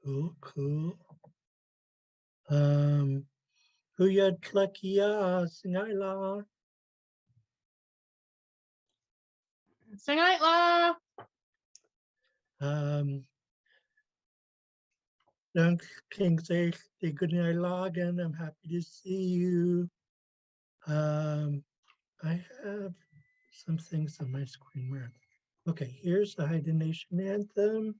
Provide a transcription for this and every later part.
Cool, cool. Xaad Class, Ngaila. Sing it, La. Dank King say the good night login. I'm happy to see you. I have some things on my screen where okay, here's the Haida Nation anthem.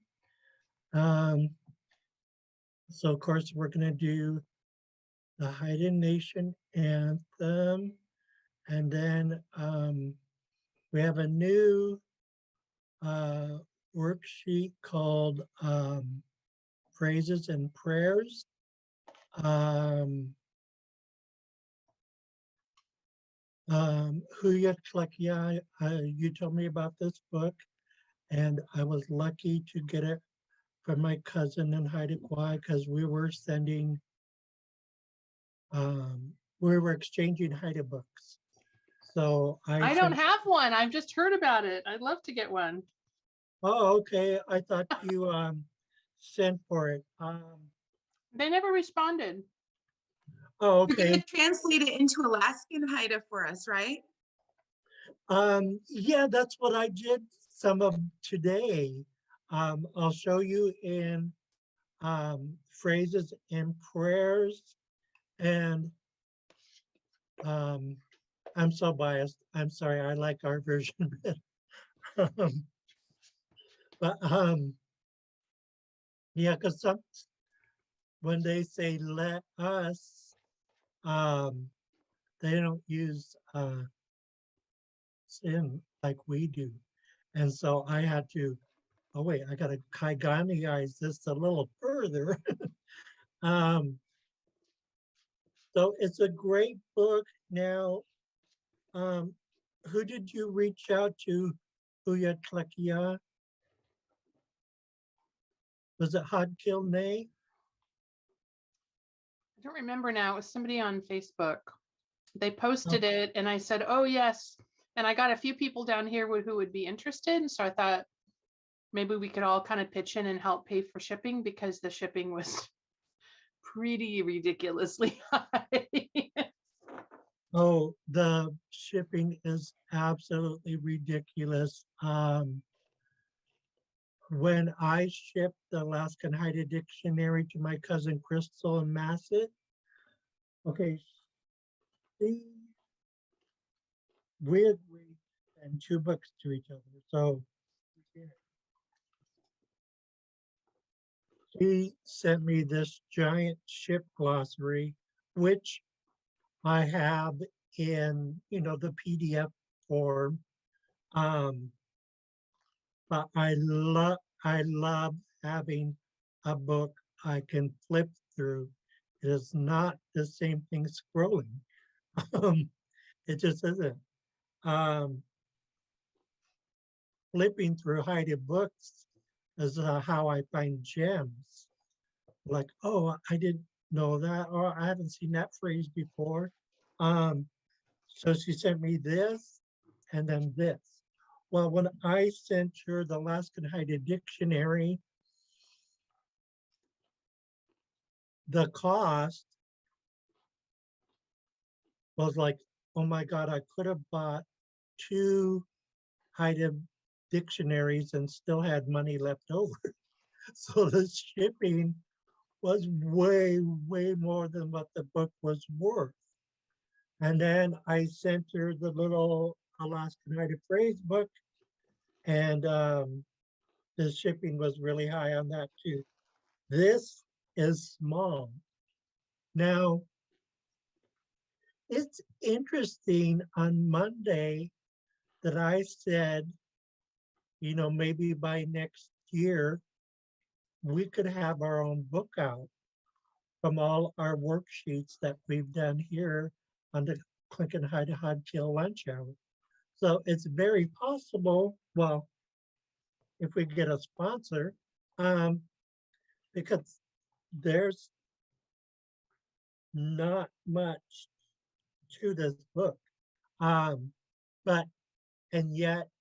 So of course we're gonna do the Haida Nation anthem, and then we have a new worksheet called Phrases and Prayers. Huyat Klakia, you told me about this book, and I was lucky to get it from my cousin in Haida Gwaii because we were sending, we were exchanging Haida books. So I don't have one. I've just heard about it. I'd love to get one. Oh, okay. I thought you sent for it. They never responded. Oh, You're going okay. to translate it into Alaskan Haida for us, right? Yeah, that's what I did some of today. I'll show you in phrases and prayers, and I'm so biased. I'm sorry. I like our version better. But yeah, because some when they say let us, they don't use sin like we do. And so I had to, oh wait, I got to Kaiganiize this a little further. So it's a great book. Now, who did you reach out to, Xaad Klekia? Was it Xaad Kil Class? I don't remember now. It was somebody on Facebook. They posted it and I said, oh, yes. And I got a few people down here who would be interested. And so I thought maybe we could all kind of pitch in and help pay for shipping because the shipping was pretty ridiculously high. Oh, the shipping is absolutely ridiculous. When I shipped the Alaskan Haida Dictionary to my cousin Crystal in Masset, okay, she weirdly sent two books to each other. So she sent me this giant ship glossary, which I have in, the PDF form. But I love having a book I can flip through. It is not the same thing scrolling. It just isn't. Flipping through Haida books is how I find gems. Like, oh, I didn't know that, or I haven't seen that phrase before. So she sent me this and then this. Well, when I sent her the Alaskan Haida Dictionary, the cost was like, oh my God, I could have bought two Haida dictionaries and still had money left over. So the shipping was way, way more than what the book was worth. And then I sent her the little Alaskan Haida phrase book, and the shipping was really high on that too. This is small. Now, it's interesting on Monday that I said, maybe by next year, we could have our own book out from all our worksheets that we've done here on the Clinton Haida Xaad Kil Lunch Hour. So it's very possible, well, if we get a sponsor, because there's not much to this book. But, and yet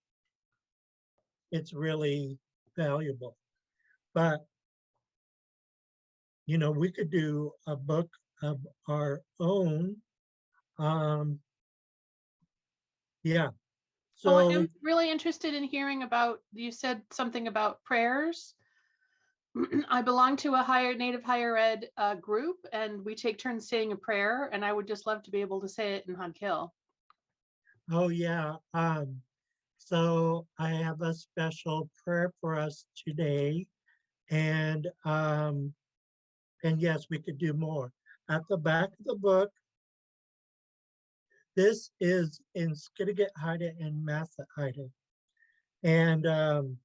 it's really valuable. But we could do a book of our own. Um, yeah. Well, So, I'm really interested in hearing about, you said something about prayers. I belong to a native higher ed group, and we take turns saying a prayer, and I would just love to be able to say it in Xaad Kil. oh yeah. So I have a special prayer for us today, and yes, we could do more. At the back of the book, this is in Skidegate Haida and Massa Haida. And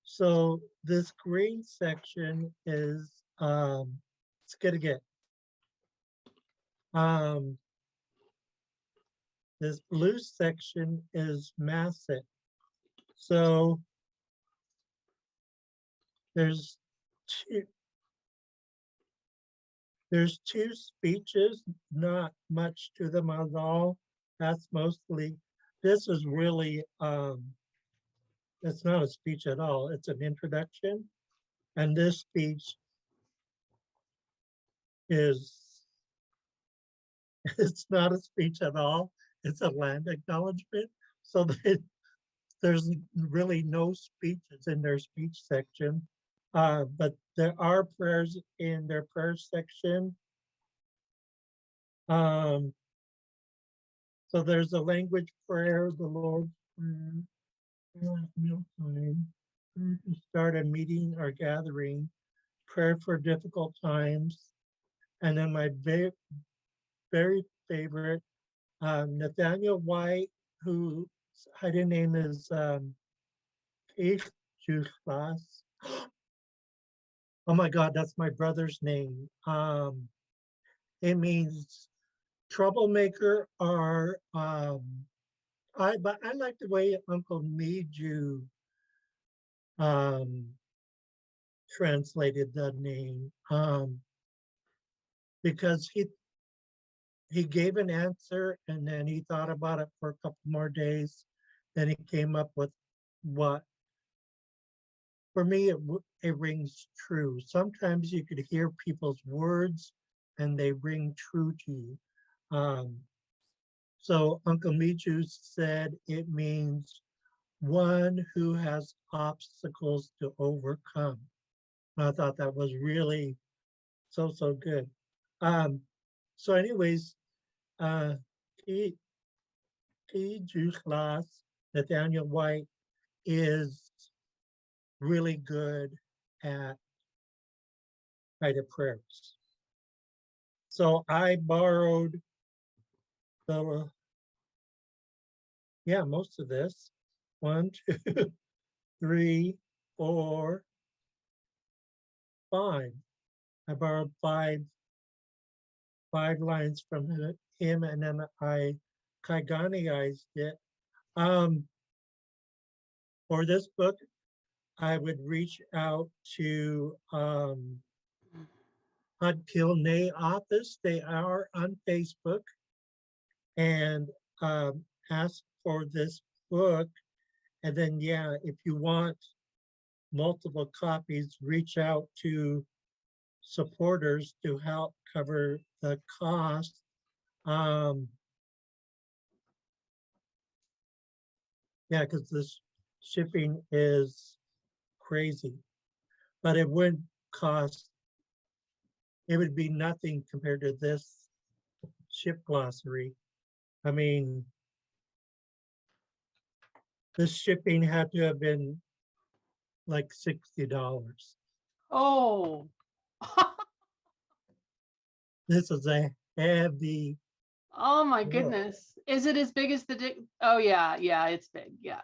so this green section is Skidegate. Um, this blue section is Massa. So there's two, there's two speeches, not much to them at all. That's mostly, this is really, it's not a speech at all. It's an introduction. And this speech is, it's not a speech at all. It's a land acknowledgement. So there's really no speeches in their speech section. But there are prayers in their prayer section. So there's a language prayer, the Lord's Prayer, mealtime, prayer to start a meeting or gathering, prayer for difficult times, and then my very favorite, Nathaniel White, whose hidden name is Xaad Class. Oh my God, that's my brother's name. It means troublemaker, or but I like the way Uncle Miju um, translated the name, because he gave an answer and then he thought about it for a couple more days. Then he came up with what, for me, it rings true. Sometimes you could hear people's words and they ring true to you. So Uncle Miju said it means one who has obstacles to overcome. I thought that was really so good. So anyways, he Xaad Class, Nathaniel White, is really good at Haida prayers. So I borrowed most of this. 1, 2, 3, 4, 5. I borrowed five lines from him, and then I Kaiganiized it. For this book, I would reach out to Xaad Kil office. They are on Facebook, and ask for this book. And then, yeah, if you want multiple copies, reach out to supporters to help cover the cost. Yeah, because this shipping is crazy, but it would cost, it would be nothing compared to this ship glossary. I mean, this shipping had to have been like $60. Oh, This is a heavy oh my book. goodness. Is it as big as oh yeah, yeah, it's big. Yeah.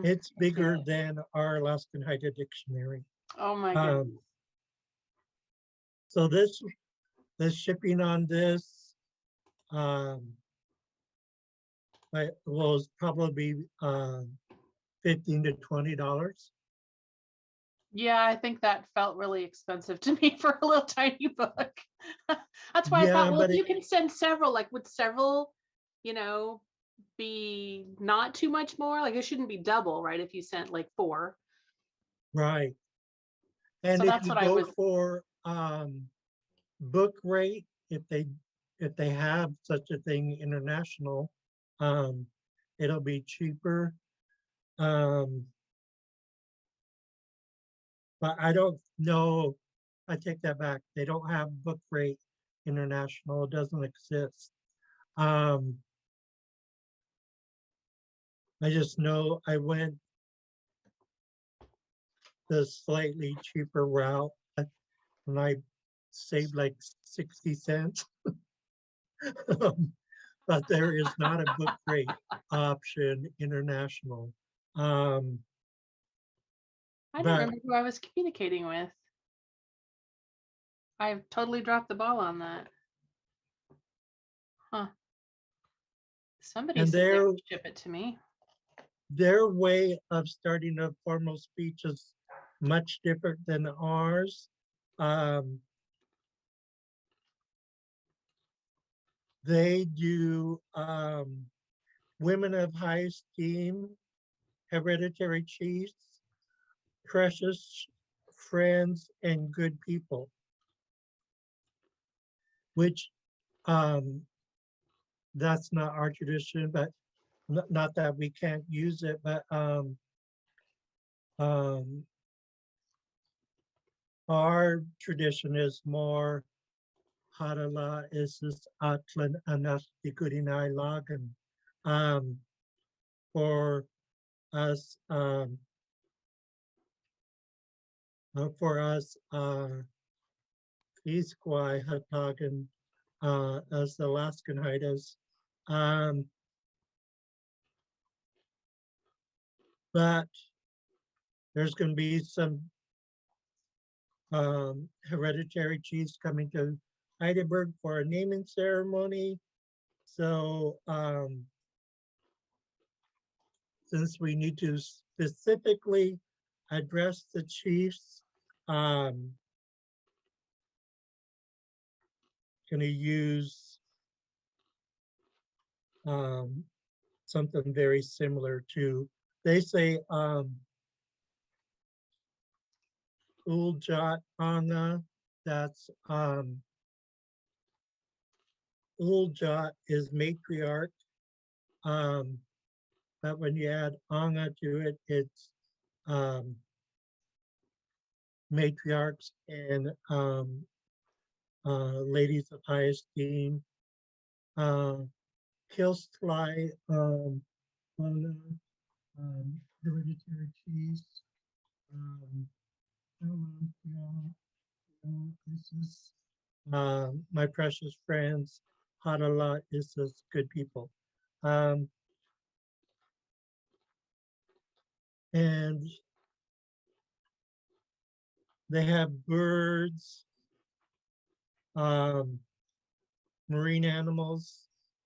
It's I see bigger it. than our Alaskan Haida dictionary. Oh my Um, goodness. so this shipping on this will probably be $15 to $20. Yeah, I think that felt really expensive to me for a little tiny book. That's why I Yeah, thought, well, but if you can send several, like would several, you know, be not too much more? Like it shouldn't be double, right? If you sent like 4. right. And So if that's you what I go was, for book rate, if they have such a thing international, um, it'll be cheaper. Um, but I don't know. I take that back. They don't have book rate international. It doesn't exist. Um, I just know I went the slightly cheaper route and I saved like 60 cents. But there is not a book rate option international. Um, I don't but remember who I was communicating with. I've totally dropped the ball on that. Huh. Somebody and said they would ship it to me. their way of starting a formal speech is much different than ours. Um, they do women of high esteem, hereditary chiefs, precious friends, and good people, which um, that's not our tradition, but not that we can't use it, but um, our tradition is more Harala is this Atlan Anas Dikurinai Lagan. For us, Iskwai Hatagan, as Alaskan Haidas. Um, but there's going to be some hereditary chiefs coming to Heidelberg for a naming ceremony. So since we need to specifically address the chiefs, going to use something very similar to, they say Uljat Anga, that's Uljat is matriarch, but when you add Anga to it, it's matriarchs and ladies of high esteem. Kilsly, Anga, hereditary chiefs, Isis, my precious friends, Hadala, Isis, good people. And they have birds, marine animals,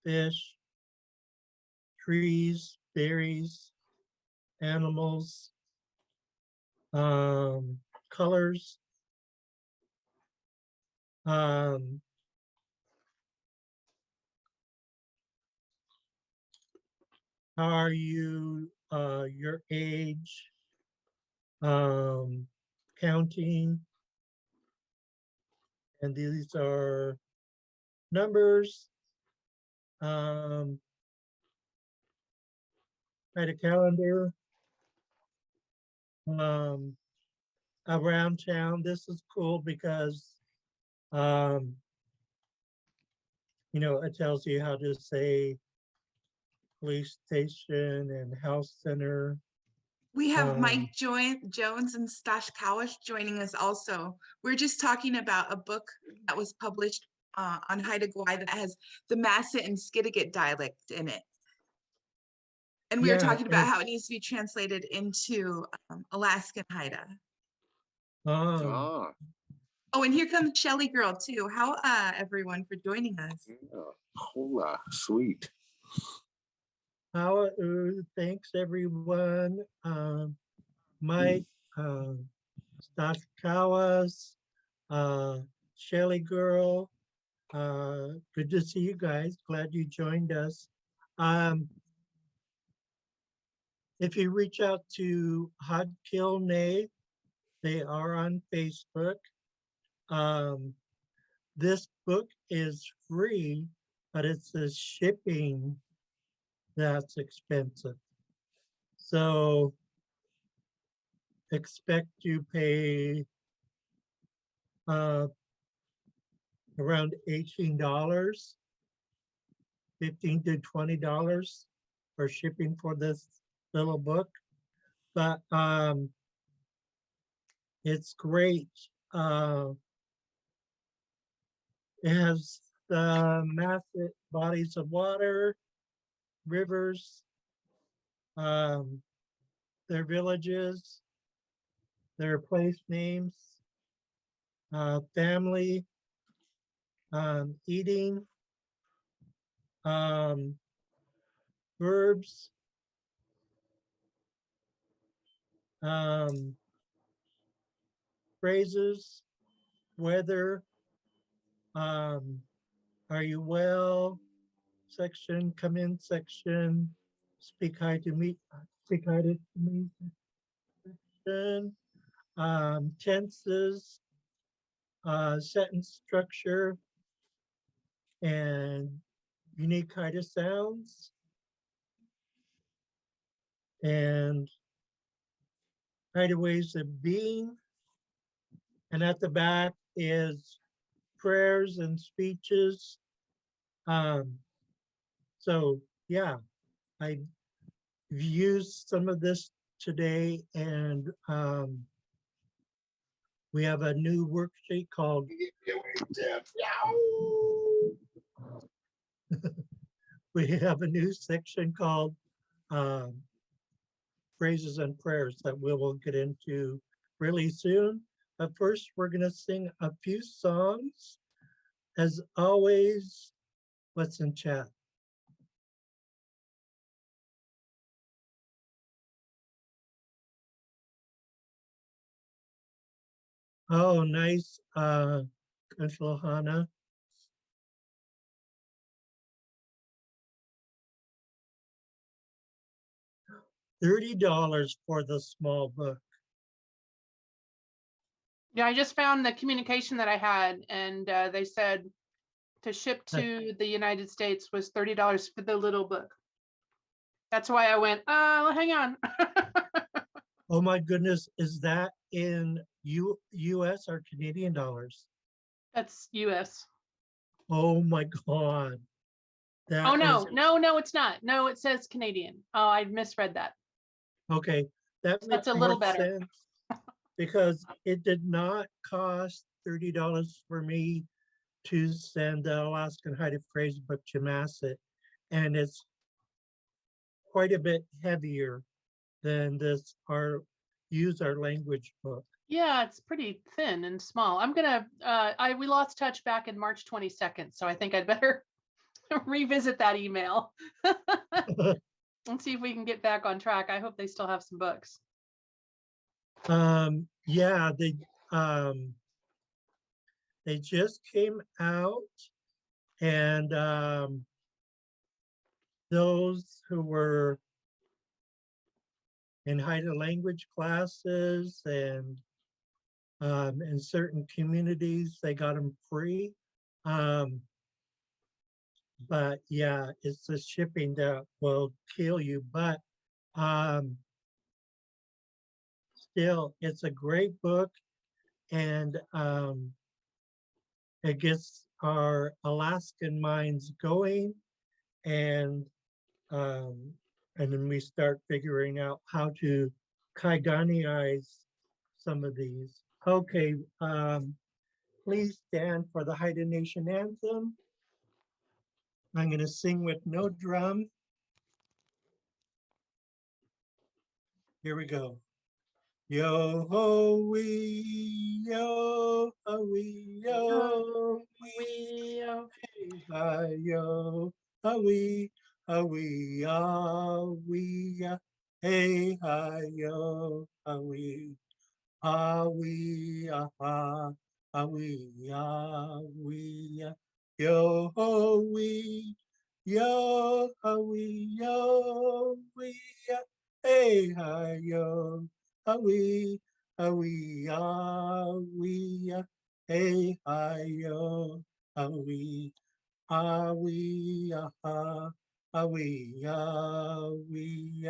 fish, trees, berries, animals, colors. Um, how are you, your age, counting, and these are numbers. Write a calendar um, around town. This is cool because um, it tells you how to say police station and health center. We have Mike Jones and Stash Kawash joining us also. We're just talking about a book that was published on Haida Gwaii that has the Massa and Skidegate dialect in it. And we were Yeah, talking about how it needs to be translated into Alaskan Haida. Ah, Oh, and here comes Shelly Girl too. How everyone for joining us. yeah. Hola, sweet. how thanks everyone. Mike, Stashkawas, Shelly Girl. Good to see you guys. Glad you joined us. If you reach out to Xaad Kil Class, they are on Facebook. This book is free, but it's the shipping that's expensive. So expect to pay around $18, $15 to $20 for shipping for this little book. But it's great. It has the massive bodies of water, rivers, their villages, their place names, family, eating, verbs, phrases, weather, are you well section, come in section, speak hi to me, speak hi to me section, tenses, sentence structure, and unique kind of sounds. And ways of being. And at the back is prayers and speeches. So yeah, I used some of this today, and we have a new worksheet called we have a new section called phrases and prayers that we will get into really soon. But first, we're going to sing a few songs. As always, what's in chat? Oh, nice, Hana. $30 for the small book. Yeah, I just found the communication that I had, and they said to ship to the United States was $30 for the little book. That's why I went, hang on. Oh my goodness, is that in US or Canadian dollars? That's US. Oh my God. Oh, no, it's not. No, it says Canadian. Oh, I misread that. Okay, that So makes that's a more little better. sense because it did not cost $30 for me to send the Alaskan Hide of Phrase book to Masset, and it's quite a bit heavier than this use our language book. Yeah, it's pretty thin and small. I'm gonna we lost touch back in March 22nd, so I think I'd better revisit that email and see if we can get back on track. I hope they still have some books. Yeah, they just came out, and those who were in higher language classes and in certain communities, they got them free. But yeah, it's the shipping that will kill you. But still, it's a great book, and it gets our Alaskan minds going, and then we start figuring out how to Kaiganiize some of these. Okay, please stand for the Haida Nation anthem. I'm going to sing with no drum. Here we go. Yo ho wee, yo ho wee, yo wee, hey hi yo ho wee, hey hi yo ho wee, yo ho wee, yo ho wee, yo wee, hey hi yo. Wee, hey, hi, yo, ah, wee, ah, wee, ah, ah, wee, ah, wee,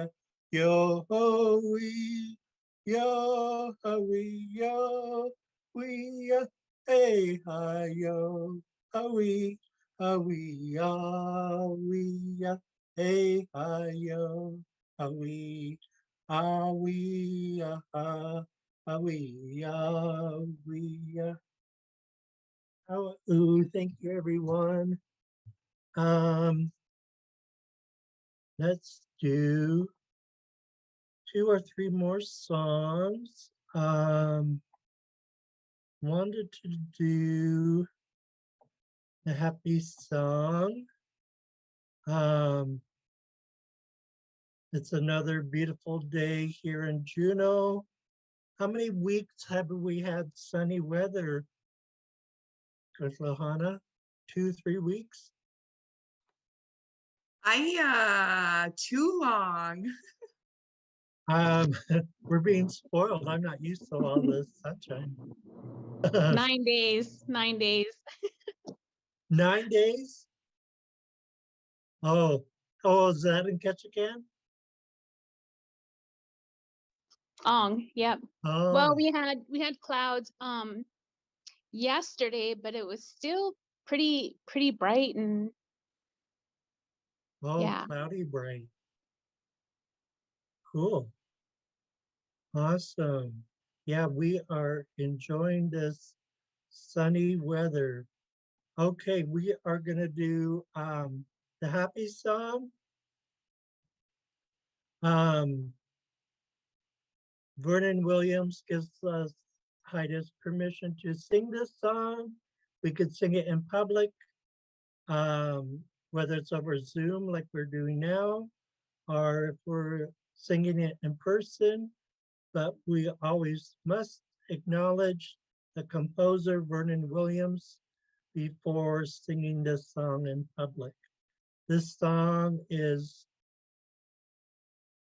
yo, ho, wee, yo, ah, wee, yo, wee, hey, hi, yo, ah, wee, ah, wee, ah, wee, hey, hi, yo, ah, wee, ah, wee, ah, ah, wee, ah, wee, oh, ooh, thank you, everyone. Um, let's do 2 or 3 more songs. Wanted to do a happy song. Um, it's another beautiful day here in Juneau. How many weeks have we had sunny weather, Lahana? 2, 3 weeks? Too long. We're being spoiled. I'm not used to all this sunshine. 9 days, 9 days. 9 days? Oh, is that in Ketchikan? Yep. Oh, Well, we had clouds yesterday, but it was still pretty bright and yeah. cloudy bright. Cool. Awesome. Yeah, we are enjoying this sunny weather. Okay, we are gonna do the happy song. Um, Vernon Williams gives us Heidi's permission to sing this song. We could sing it in public, whether it's over Zoom like we're doing now, or if we're singing it in person, but we always must acknowledge the composer Vernon Williams before singing this song in public. This song is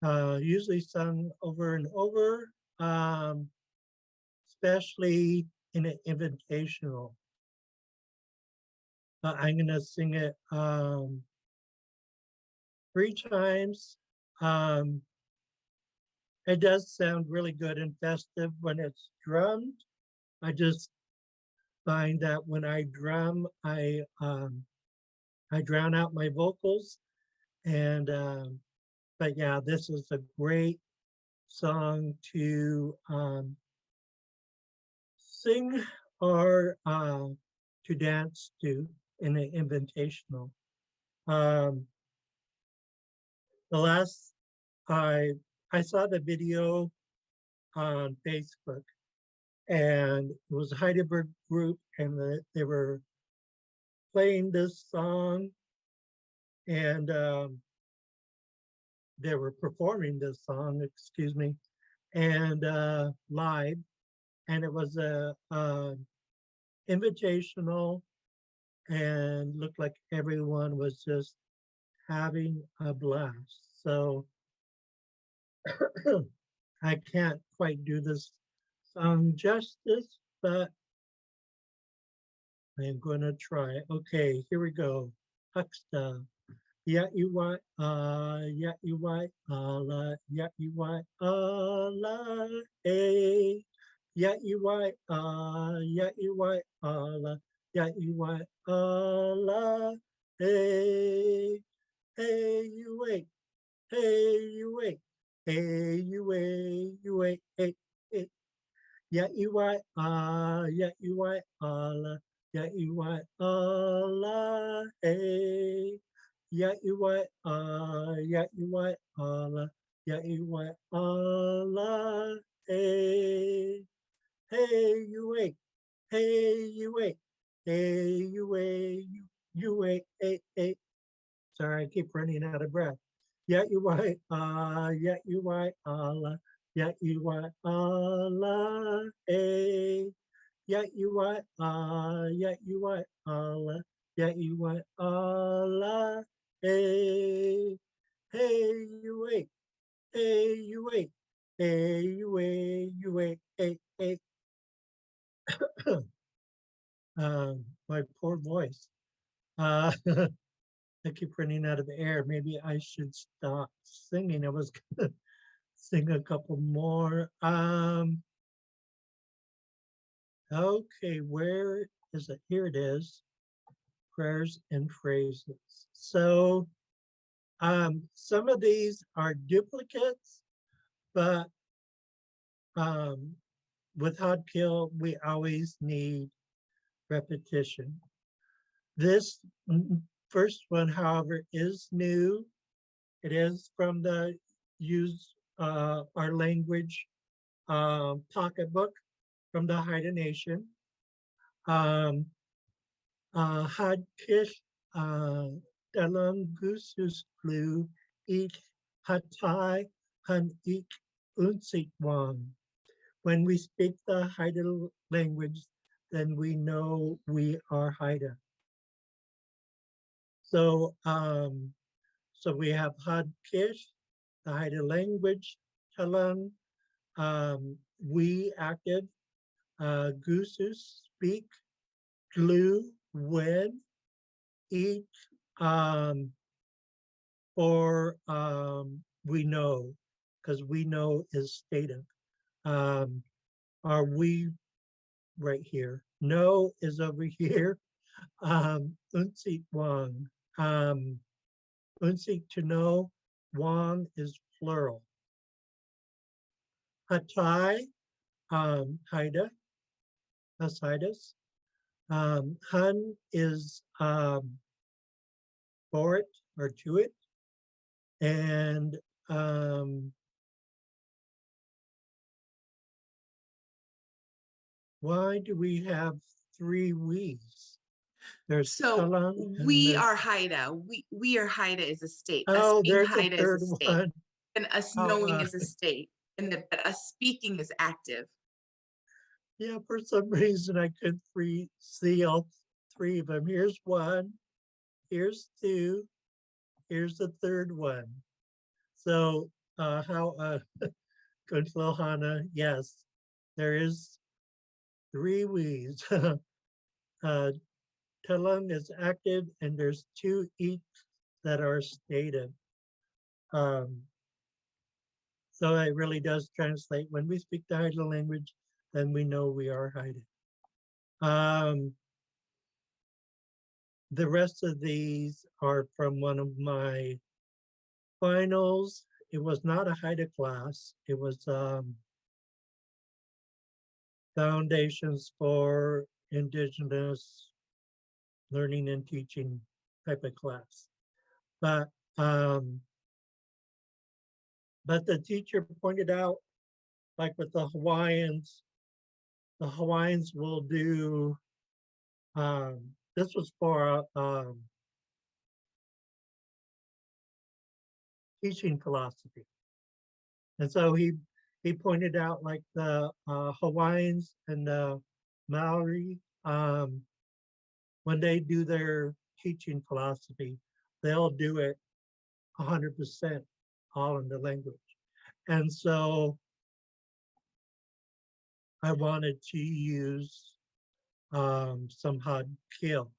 usually sung over and over, especially in an invitational. I'm gonna sing it 3 times. Um, it does sound really good and festive when it's drummed. I just find that when I drum, I drown out my vocals. And but yeah, this is a great song to sing or to dance to in an invitational. Um, the last I I saw the video on Facebook, and it was a Heidelberg group, and they were playing this song, and they were performing this song, excuse me, and live, and it was a invitational, and looked like everyone was just having a blast. So I can't quite do this song justice, but I'm gonna try. Okay, here we go. Hucksta. Yeah, you white, yeah, you white, yeah, you white, hey. Yeah, you white, yeah, you white, yeah, you white, hey. Hey, you wait, hey, you wait, hey, you wait, hey, hey. Yeah, you white, yeah, you white, yeah, you white, hey. Yeah, you white, yeah, you white, yeah, you white, hey. Hey, you wait, hey, you wait, hey, you wait, you wait, hey, hey. Sorry, I keep running out of breath. Yeah, you white, yeah, you white, yeah, you white, hey. Yeah, you white, yeah, you white, yeah, you white, hey. Hey, you wait, hey, you wait, hey, you wait, hey, hey. My poor voice. I keep running out of air. Maybe I should stop singing. I was gonna sing a couple more. Okay, where is it? Here it is. Prayers and phrases. So some of these are duplicates, but with Xaad Kil, we always need repetition. This first one, however, is new. It is from the Use Our Language pocketbook from the Haida Nation. Xaad Kil Dalam Gusus Flu Ik Hatai Han Ik Unsik Wang. When we speak the Haida language, then we know we are Haida. So, so we have Xaad Kil, the Haida language, Talang, we active, Gusus speak, Glue when, eat, or we know, because we know is stative. Are we right here? No is over here. Unsik Wang. Unsik to know, Wang is plural. Hatai, Haida, Hasidas. Han is for it or to it. And why do we have three we's? There's So Talang and we there's, are Haida. We are Haida is a state. Us oh, being there's a Haida is third a state. one. And us Oh, knowing is a state. And but us speaking is active. yeah, for some reason I couldn't see all three of them. Here's one, here's two, here's the third one. So how Kunflohana, yes, there is three we's. Talang is active and there's two each that are stated. So it really does translate. When we speak the Haida language, then we know we are Haida. The rest of these are from one of my finals. It was not a Haida class. It was Foundations for Indigenous Learning and Teaching type of class. But the teacher pointed out, like with the Hawaiians will do, this was for teaching philosophy. And so he pointed out like the Hawaiians and the Maori, when they do their teaching philosophy, they'll do it 100% all in the language. And so I wanted to use some Xaad Kil.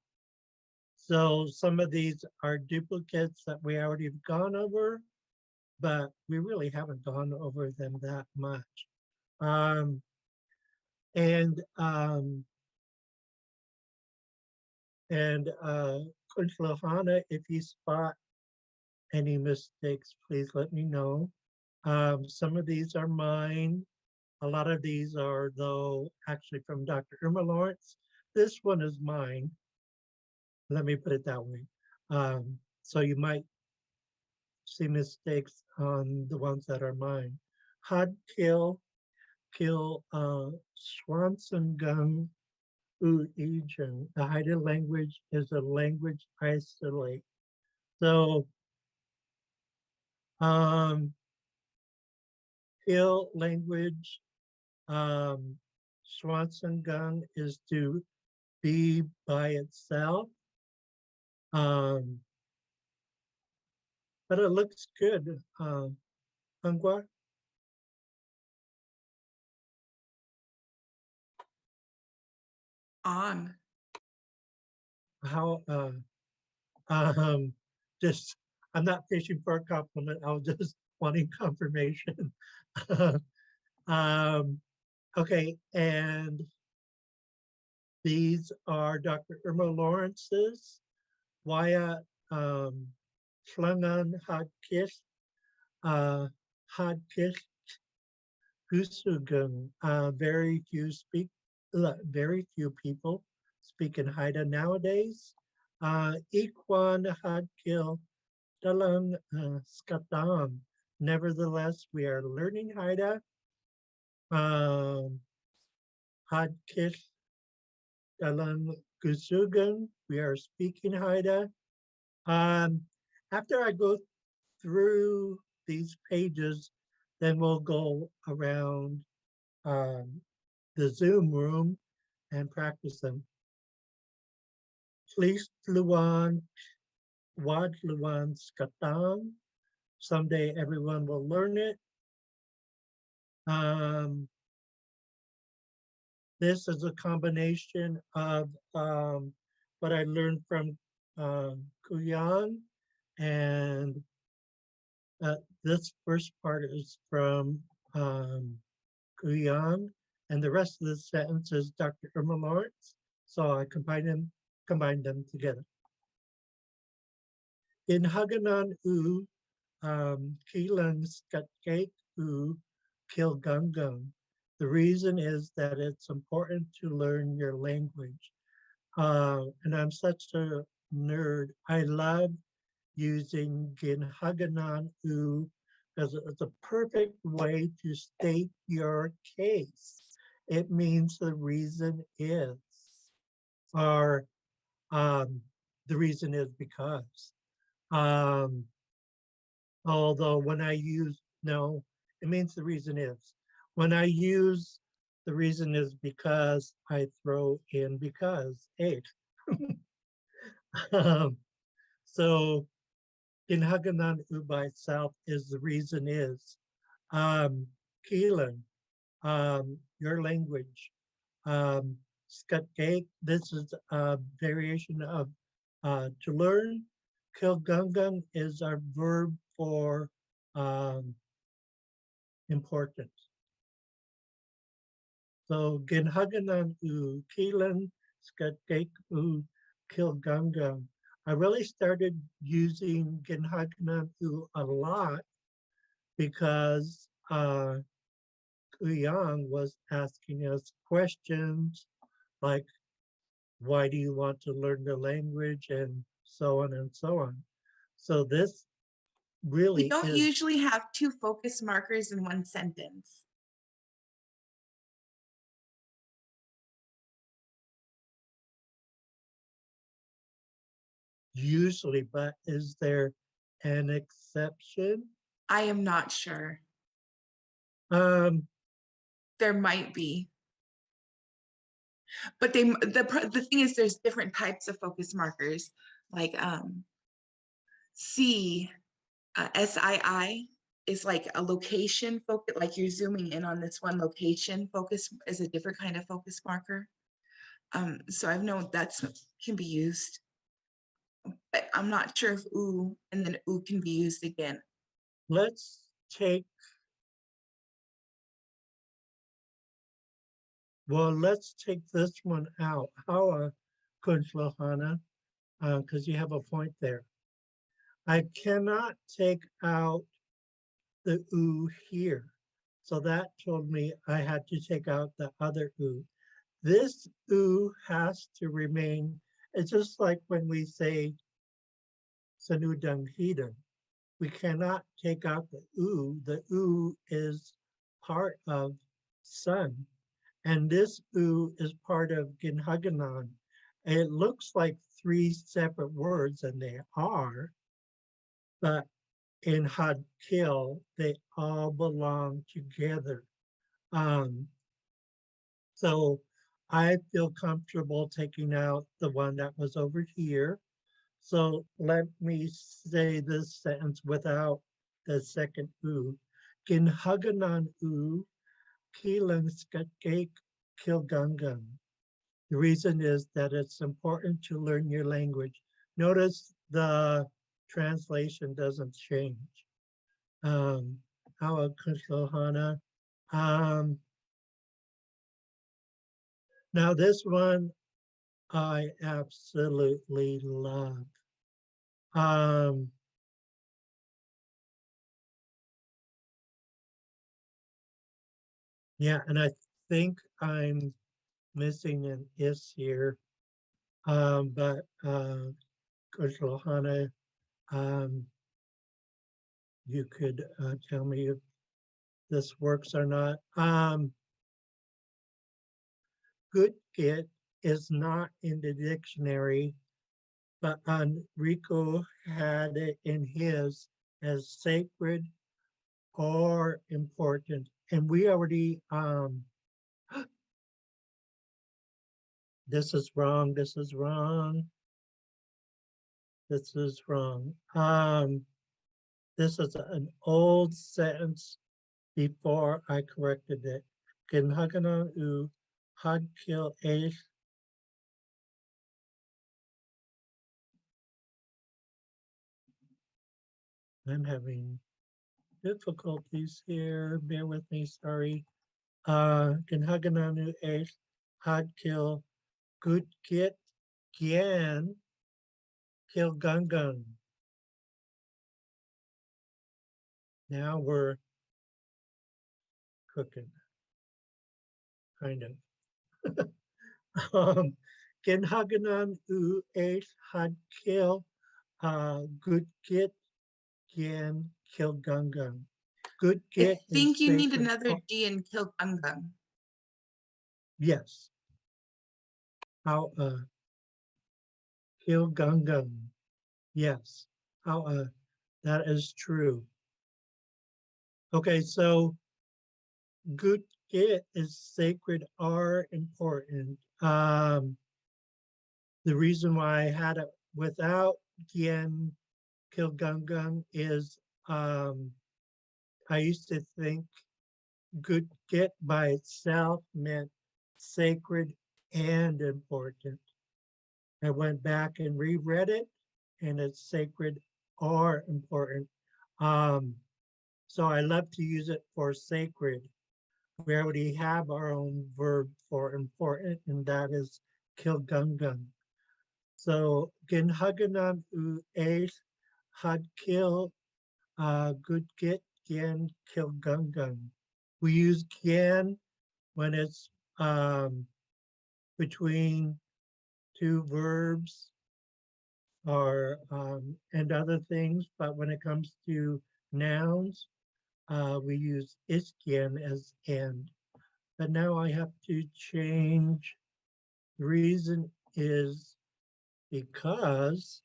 So some of these are duplicates that we already have gone over, but we really haven't gone over them that much. Kunflohana, if you spot any mistakes, please let me know. Some of these are mine. A lot of these are, though, actually from Dr. Irma Lawrence. This one is mine. Let me put it that way. So you might see mistakes on the ones that are mine. Xaad Kil Swanson U Ijin. The Haida language is a language isolate. So Kil language, Swanson is to be by itself. But it looks good. Hangwa? On. how, um, just, I'm not fishing for a compliment. I was just wanting confirmation. Okay, and these are Dr. Irma Lawrence's Waya Schlangen Hadkish Hadkish Gusugun. Very few people speak in Haida nowadays. Ikwan Hadkil Dalang Skatam. Nevertheless, we are learning Haida. Hadkish Dalang Gusugun. We are speaking Haida. After I go through these pages, then we'll go around the Zoom room and practice them. Please Luan, Wad Luan Skatang. Someday everyone will learn it. This is a combination of what I learned from Kuyan, and this first part is from Kuyan, and the rest of the sentence is Dr. Irma Lawrence. So I combined them together. In Haganan U, Kilang Skatkake U, Kilgungung. The reason is that it's important to learn your language. And I'm such a nerd. I love using Ginhaganan U because it's a perfect way to state your case. It means the reason is, or the reason is because. Although when I use, no, it means the reason is. When I use the reason is because, I throw in because, eight. So in Haganan U by itself is the reason is. Keelan, your language. Skatgate, this is a variation of to learn. Kilgungung is our verb for important. So Ginhaganan U, Keelan, Skatgate U, Kilgungung. I really started using Ginhaganan U a lot because Kuyang was asking us questions like, why do you want to learn the language, and so on and so on. So this really We don't is usually have two focus markers in one sentence. usually, but is there an exception? I am not sure. Um, There might be. But the thing is, there's different types of focus markers, like SII is like a location focus, like you're zooming in on this one location. Focus is a different kind of focus marker. So I've known that can be used, but I'm not sure if ooh and then ooh can be used again. let's take this one out. How Kunshlohana, because you have a point there. I cannot take out the ooh here. So that told me I had to take out the other ooh. This ooh has to remain. It's just like when we say sanudang hidang. We cannot take out the ooh. The ooh is part of sun. And this ooh is part of ginhaganan. It looks like three separate words, and they are, but in Xaad Kil, they all belong together. So I feel comfortable taking out the one that was over here. So let me say this sentence without the second oo. Ginhaganan oo, kilang skatgake kilgungan. The reason is that it's important to learn your language. Notice the translation doesn't change. How Kushlohana. Now this one I absolutely love. Yeah, and I think I'm missing an is here. But Kushlohana, you could tell me if this works or not. Good Git is not in the dictionary, but Rico had it in his as sacred or important. And we already, this is wrong, this is wrong, this is wrong. This is an old sentence before I corrected it. Genhagana u Xaad Kil Class. I'm having difficulties here. Bear with me, sorry. Genhagana u Xaad Kil Good Git Gian Kil Gungun. Now we're cooking, kind of. Genhaganan u Xaad Kil Good Git Gian Kil Gungun. Good I Git think is you need sacred. another D in Kilgungun. Yes. How Kil Gungun. Yes. How that is true. Okay, so good Git is sacred or important. The reason why I had it without Gien Kilgungun is I used to think good Git by itself meant sacred and important. I went back and reread it, and it's sacred or important. So I love to use it for sacred. We already have our own verb for important, and that is kilgungun. So genhaganan u eis had kill good git gen kilgungun. We use gen when it's between two verbs or and other things, but when it comes to nouns, we use isgen as and. But now I have to change. The reason is because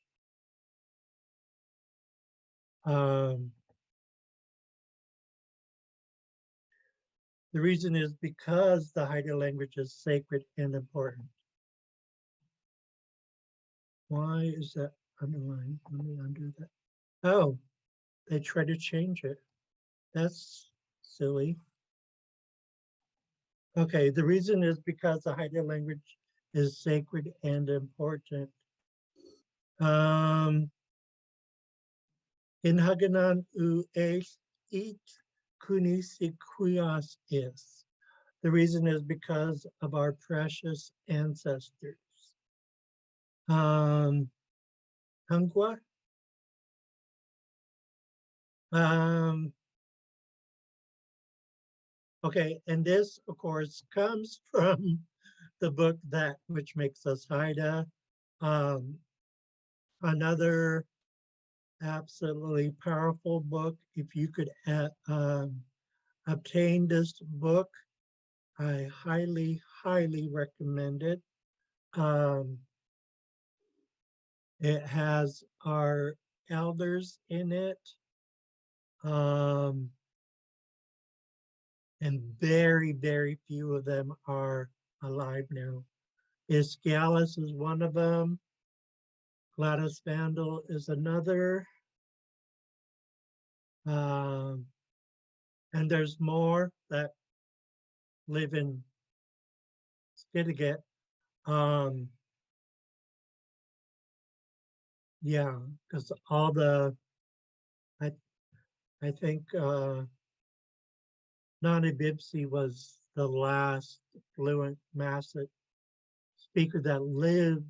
the Haida language is sacred and important. Why is that underlined? Let me undo that. Oh, they try to change it. That's silly. Okay, the reason is because the Haida language is sacred and important. In Haganan u es it kunisikuias is. The reason is because of our precious ancestors. Hangwa. Okay, and this, of course, comes from the book That Which Makes Us Haida. Another absolutely powerful book. If you could obtain this book, I highly, highly recommend it. It has our elders in it. And very, very few of them are alive now. Iscalis is one of them. Gladys Vandal is another. And there's more that live in Skidegate. Um, yeah, because all the, I, I think Nani Bibsi was the last fluent Masset speaker that lived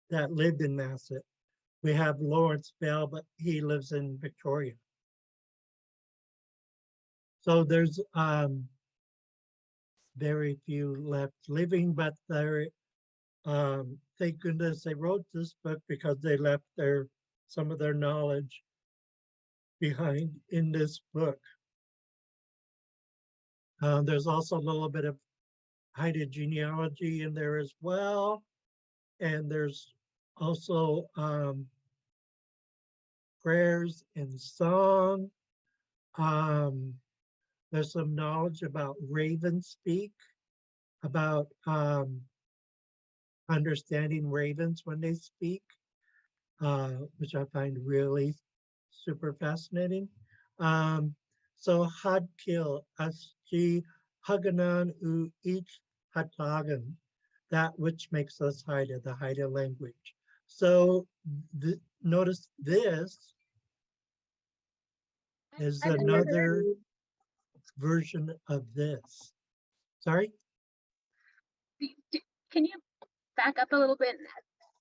in Masset. We have Lawrence Bell, but he lives in Victoria. So there's very few left living, but there, thank goodness they wrote this book because they left some of their knowledge behind in this book. There's also a little bit of Haida genealogy in there as well. And there's also prayers and song. Um, there's some knowledge about raven speak, about understanding ravens when they speak, which I find really super fascinating. Um, so Xaad Kil Asji Haganan U Ich Hatagan, that which makes us Haida, the Haida language. So notice this is I've never heard. another version of this. Sorry? Can you back up a little bit and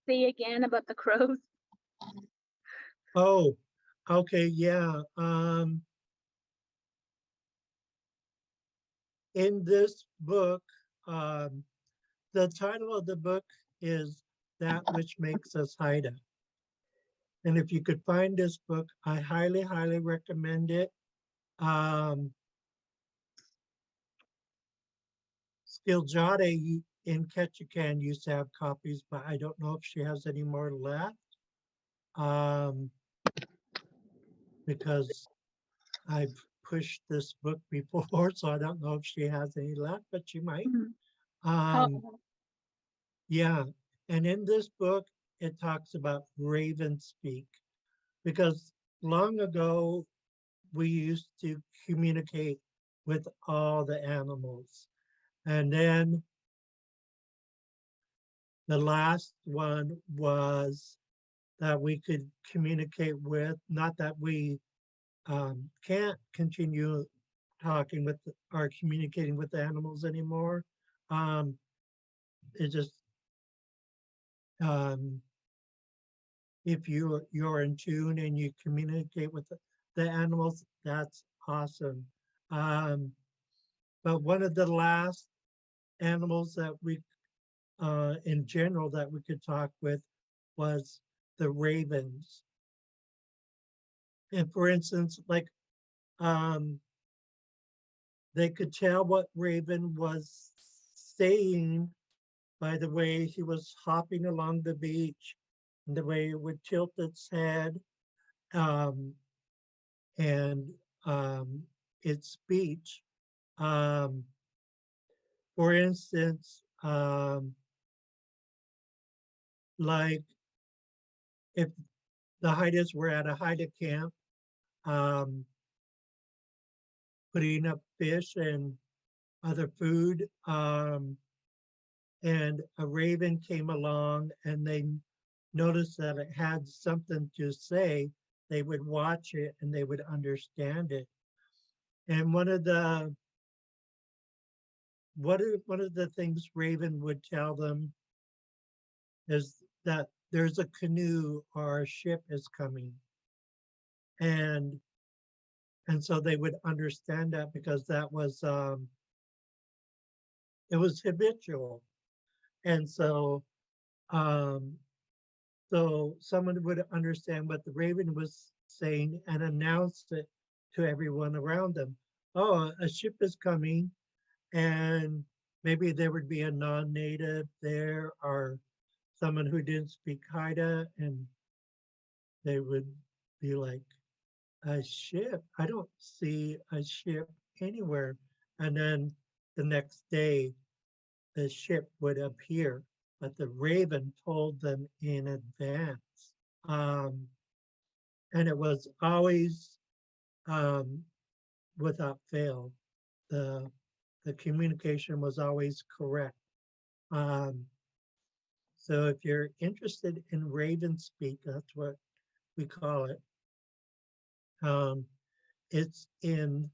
say again about the crows? Oh, okay, yeah. In this book, the title of the book is That Which Makes Us Haida. And if you could find this book, I highly, highly recommend it. Skiljade in Ketchikan used to have copies, but I don't know if she has any more left. Because I've pushed this book before, so I don't know if she has any left, but she might. Oh, Yeah, and in this book, it talks about raven speak, because long ago, we used to communicate with all the animals. And then the last one was that we could communicate with, not that we can't continue talking with or communicating with the animals anymore. It just, um, if you're in tune and you communicate with the animals, that's awesome. Um, but one of the last animals that we, in general, that we could talk with was the ravens. And for instance, like they could tell what raven was saying by the way he was hopping along the beach and the way it would tilt its head, um, and its speech. Um, for instance, like if the Haidas were at a Haida camp, um, putting up fish and other food, and a raven came along and they noticed that it had something to say, they would watch it and they would understand it. And one of the things Raven would tell them is that there's a canoe or a ship is coming. And so they would understand that because that was it was habitual. And um, so someone would understand what the raven was saying and announce it to everyone around them. Oh, a ship is coming, and maybe there would be a non-native there or someone who didn't speak Haida, and they would be like, a ship? I don't see a ship anywhere. And then the next day, the ship would appear, but the raven told them in advance. Um, and it was always um, without fail. The, the communication was always correct. Um, So if you're interested in Raven Speak, that's what we call it. It's in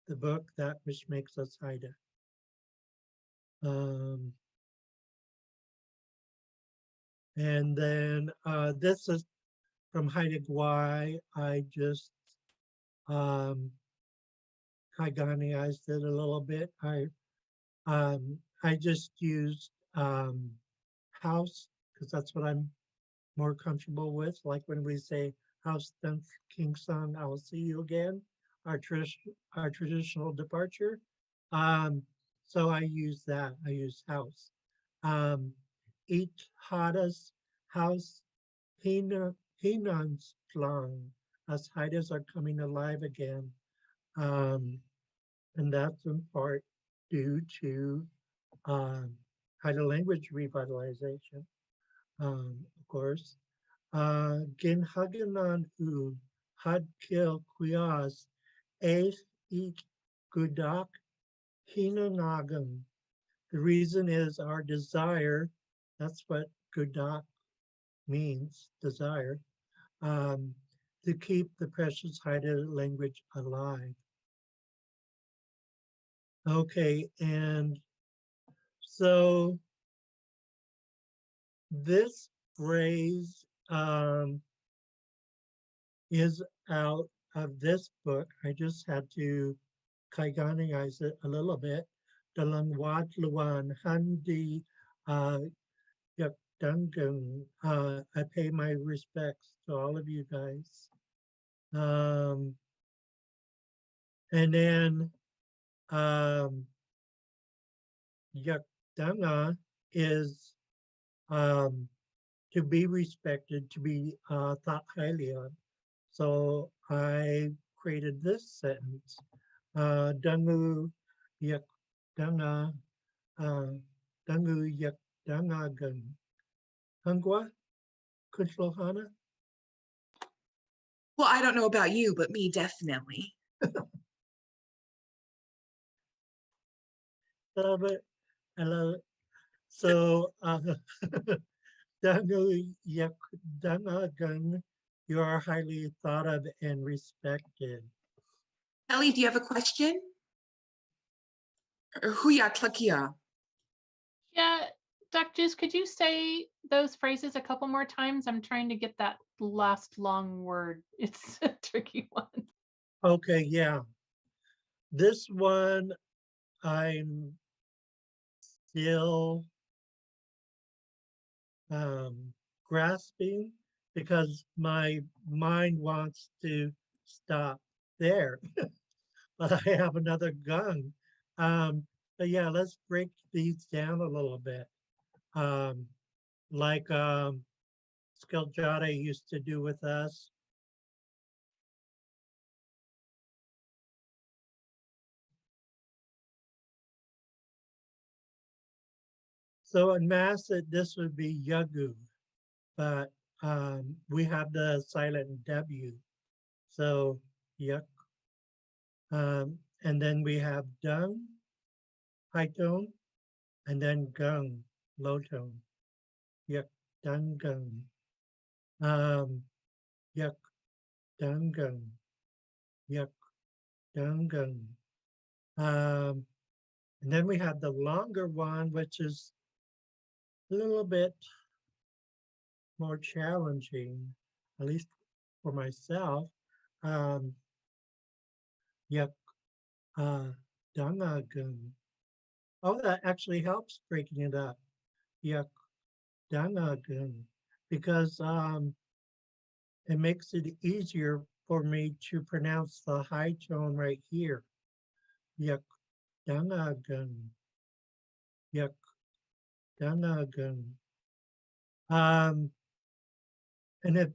the book That Which Makes Us Haida. And then this is from Haida Gwaii. I just Kaiganized it a little bit. I just used house because that's what I'm more comfortable with. Like when we say house, then King Son, I will see you again. Our traditional departure. So I use that. I use house. Eat Hada's house. Hinan's plan. As Haidas are coming alive again. And that's in part due to Haida language revitalization, of course. Gin Haganan U Xaad Kil Class Eich Ik Gudak Hinanagan. The reason is our desire, that's what Gudak means, desire, to keep the precious Haida language alive. Okay, and so this phrase is out of this book. I just had to Kaiganize it a little bit. Dalang Wat Luan Handi Yak Dungan. I pay my respects to all of you guys. And then Yak Danga is to be respected, to be thought highly of. So I created this sentence. Dangu yak danga dangu yak dangagan. Hangwa Kushlohana. Well, I don't know about you, but me definitely. I love it. I love it. So dangu yak dangagan, you are highly thought of and respected. Ellie, do you have a question? Or huya tlakia? Yeah, Dr. Juice, could you say those phrases a couple more times? I'm trying to get that last long word. It's a tricky one. Okay, yeah. This one I'm still grasping because my mind wants to stop there, but I have another gun. But yeah, let's break these down a little bit. Like Skiljade used to do with us. So in Masset, this would be Yagu, but we have the silent W. So Yuk. And then we have Dung, high tone, and then Gung, low tone. Yuk, Dung, Gung. Yuk, Dung, Gung. Yuk, Dung, Gung. And then we have the longer one, which is a little bit more challenging, at least for myself. Yuk, Dunga, Gung. Oh, that actually helps breaking it up. Yuk, Dunga, Gung. Because it makes it easier for me to pronounce the high tone right here. Yuk, Dunga, Yuk, Dunga. And if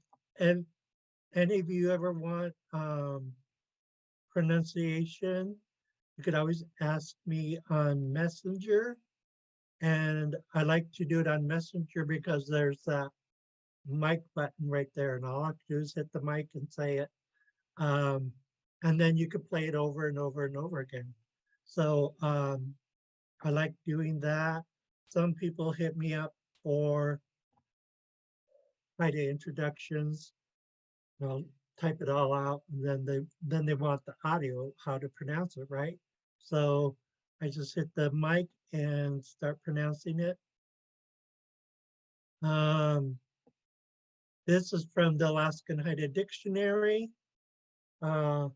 any of you ever want pronunciation, you could always ask me on Messenger. And I like to do it on Messenger because there's that mic button right there. And all I have to do is hit the mic and say it. And then you could play it over and over and over again. So I like doing that. Some people hit me up for Haida introductions. I'll type it all out, and then they want the audio, how to pronounce it, right? So I just hit the mic and start pronouncing it. This is from the Alaskan Haida Dictionary. Doc,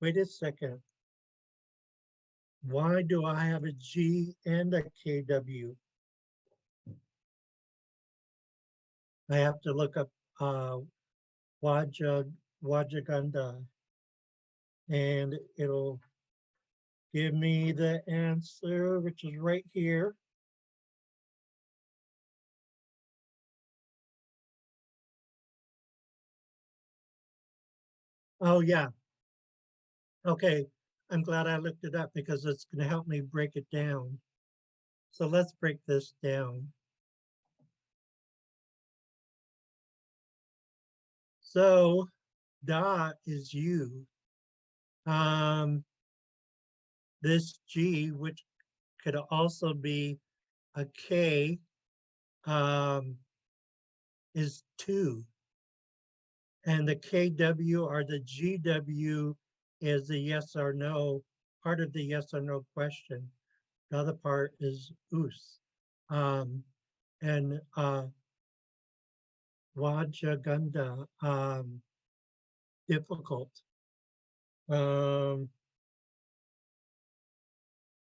wait a second. Why do I have a G and a KW? I have to look up Wajaganda, and it'll give me the answer, which is right here. Oh, yeah. Okay, I'm glad I looked it up because it's going to help me break it down. So let's break this down. So da is you. This G, which could also be a K, is 2. And the KW or the GW is the yes or no, part of the yes or no question. The other part is us. And Wajaganda, difficult.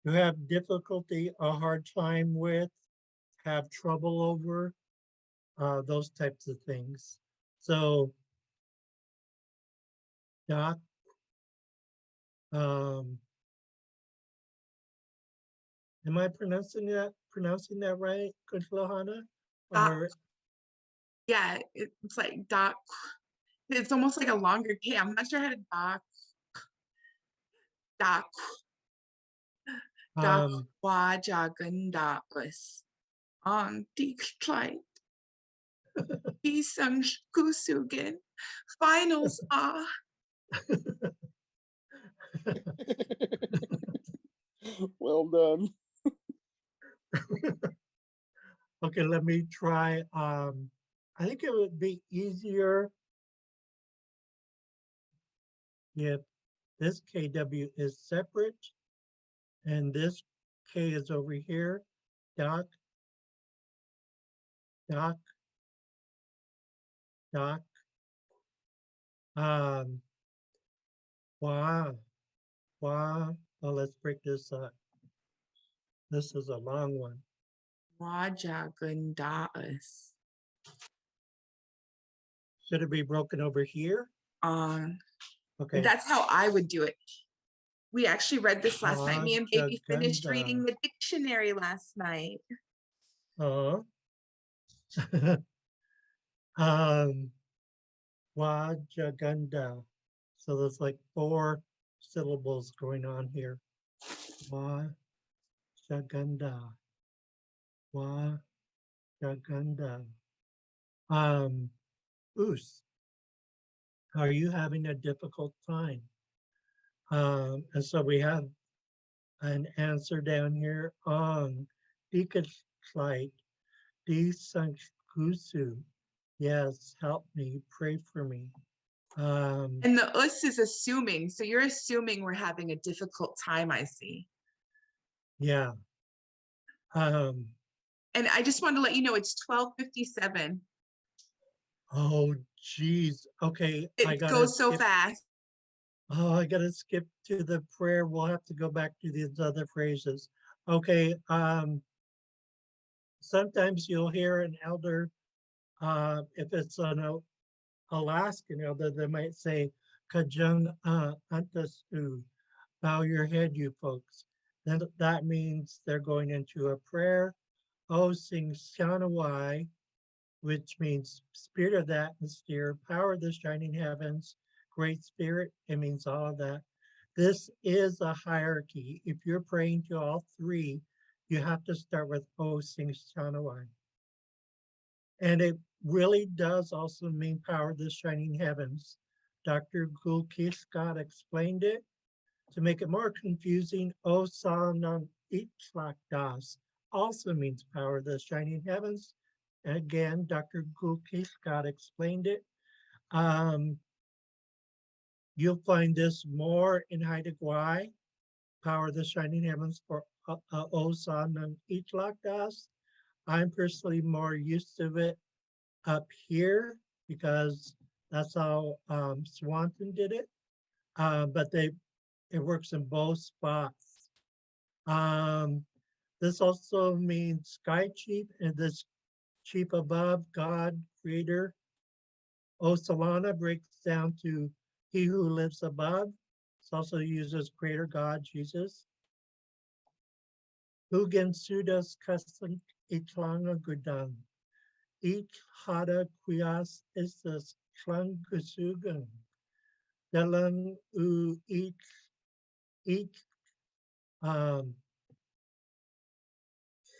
You have difficulty, a hard time with, have trouble over, those types of things. So, Doc, am I pronouncing that right, Kuntlohana? Or Yeah, it's like doc. It's almost like a longer K. I'm not sure how to doc wajagandaus decline. Isang kusugen. Finals are. Well done. okay, let me try. I think it would be easier if this KW is separate and this K is over here. Doc, doc, doc. Wow, wow. Well, let's break this up. This is a long one. Wajagandaus. Should it be broken over here? Okay. That's how I would do it. We actually read this last night. Me and baby finished Wajaganda. reading the dictionary last night. Wajaganda. So there's like 4 syllables going on here. Wajaganda. Wajaganda. Us. Are you having a difficult time? And so we have an answer down here on Dikaslight, Disankusu. Yes, help me, pray for me. And the us is assuming. So you're assuming we're having a difficult time, I see. Yeah. And I just want to let you know it's 12:57. Oh, geez. Okay. It goes so fast. Oh, I gotta skip to the prayer. We'll have to go back to these other phrases. Okay. Sometimes you'll hear an elder, if it's an Alaskan elder, they might say, Kajung antasu, bow your head, you folks. Then that means they're going into a prayer. O sing Shanawai, which means spirit of the atmosphere, power of the shining heavens, great spirit. It means all of that. This is a hierarchy. If you're praying to all 3, you have to start with O sing Shanawai. And it really does also mean power of the shining heavens. Dr. Gulkiskat explained it. To make it more confusing, Osanan Itlak Das also means power of the shining heavens. And again, Dr. Gulkiskat explained it. You'll find this more in Haida Gwaii, power of the shining heavens for Osanan Itlak Das. I'm personally more used to it up here because that's how Swanton did it. But it works in both spots. This also means sky chief, and this chief above, God, creator. Osalana breaks down to he who lives above. It's also used as creator God, Jesus. Hugen sudas kastan itlanga gudang. Ich hada quias estas klangusugan. Dalang u ich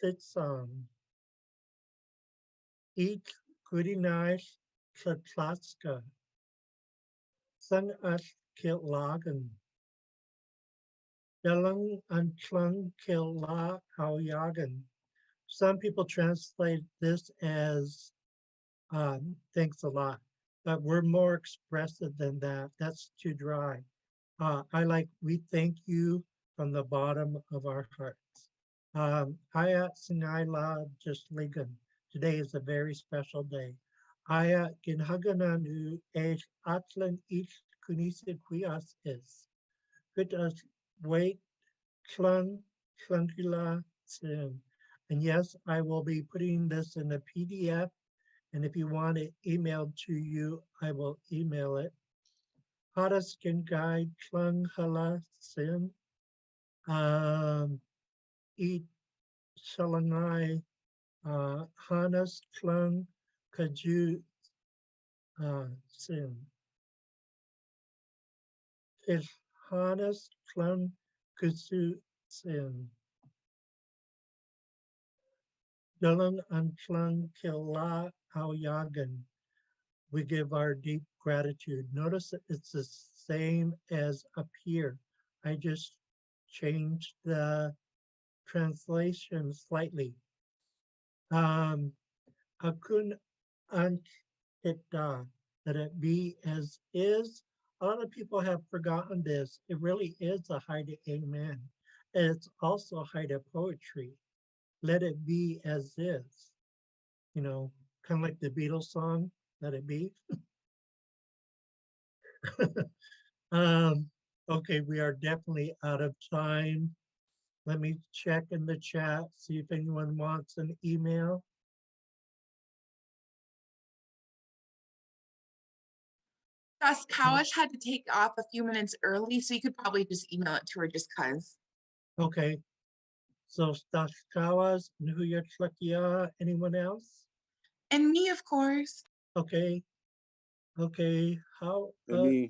sitsang. Ich kudinai tlatlatska. Xaad Kil Lagan. Dalang Antlung Kil La Yagan. Some people translate this as thanks a lot, but we're more expressive than that. That's too dry. I like we thank you from the bottom of our hearts. Hayat Sinai La Jasligan. Today is a very special day. Hayat Ginhagananu Age Atlan Ich Kunisa Quias is. Good us wait clunkila sin. And yes, I will be putting this in a PDF. And if you want it emailed to you, I will email it. Hada Skin Guide Klung Hala Sin. Eat Shalangai Hanas Klung Kaju Sin. Is Hanas Klung Kusu Sin. Dalang Antlung Kila Yagan. We give our deep gratitude. Notice that it's the same as up here. I just changed the translation slightly. Akun Antita, that it be as is. A lot of people have forgotten this. It really is a Haida Amen. And it's also Haida poetry. Let it be as is. You know, kind of like the Beatles song, Let It Be. Okay, we are definitely out of time. Let me check in the chat, see if anyone wants an email. Joss Cowish had to take off a few minutes early, so you could probably just email it to her just cause. Okay, so Stashkawas, Nuhuyatlakya, anyone else? And me, of course. Okay, how, And me.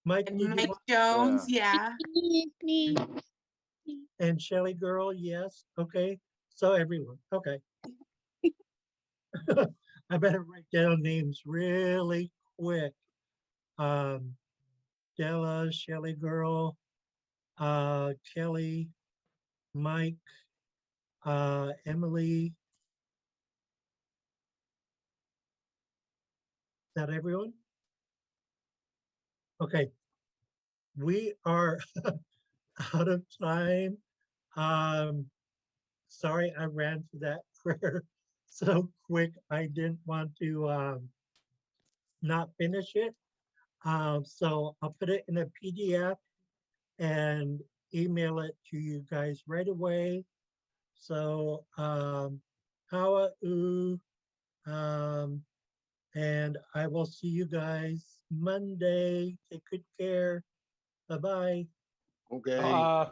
Mike, And did you Mike want, Jones, yeah. Me. and Shelly Girl, yes, okay, so everyone, okay. I better write down names really quick. Della, Shelly Girl, Kelly, Mike, Emily. Is that everyone? Okay, we are out of time. Sorry, I ran through that prayer so quick. I didn't want to not finish it. So I'll put it in a PDF and email it to you guys right away. So how and I will see you guys Monday. Take good care. Bye-bye. Okay.